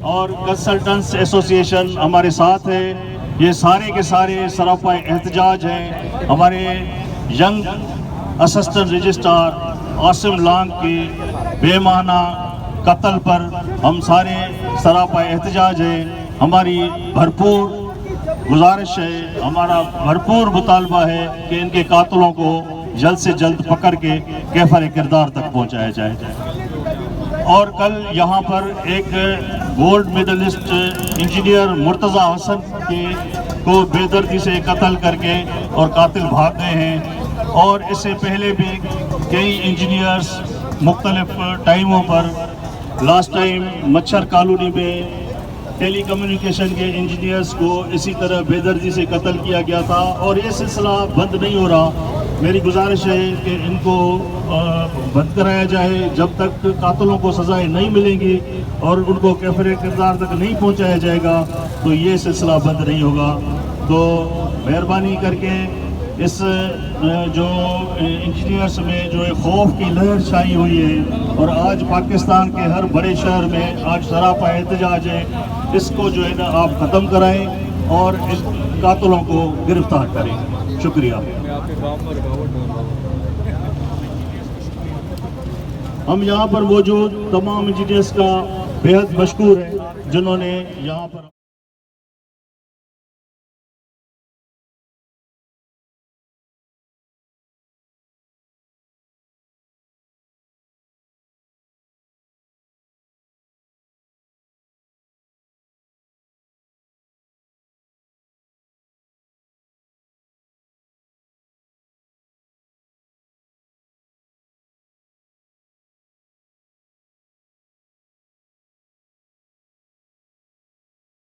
اور consultants association ہمارے ساتھ ہے. یہ سارے کے سارے سراپا احتجاج ہیں. ہمارے young assistant registrar Asim long کی بے معنی قتل پر ہم سارے سراپا احتجاج ہیں. ہماری بھرپور گزارش ہے، ہمارا بھرپور مطالبہ ہے کہ ان کے قاتلوں کو جلد سے جلد پکڑ کے کیفر کردار تک پہنچایا جائے. اور کل یہاں پر ایک گولڈ میڈلسٹ انجینئر مرتضی حسن کو بے دردی سے قتل کر کے اور قاتل بھاگ گئے ہیں. اور اس سے پہلے بھی کئی انجینئرز مختلف ٹائموں پر، لاسٹ ٹائم مچھر کالونی میں ٹیلی کمیونیکیشن کے انجینئرز کو اسی طرح بے دردی سے قتل کیا گیا تھا، اور یہ سلسلہ بند نہیں ہو رہا. میری گزارش ہے کہ ان کو بند کرایا جائے. جب تک قاتلوں کو سزائیں نہیں ملیں گی اور ان کو کیفر کردار تک نہیں پہنچایا جائے گا تو یہ سلسلہ بند نہیں ہوگا. تو مہربانی کر کے اس جو انجینئرس میں جو ایک خوف کی لہر چھائی ہوئی ہے، اور آج پاکستان کے ہر بڑے شہر میں آج سراپا احتجاج ہے، اس کو جو ہے نا آپ ختم کرائیں اور اس قاتلوں کو گرفتار کریں. شکریہ. ہم یہاں پر موجود تمام انجینئرس کا بے حد مشکور ہیں جنہوں نے یہاں پر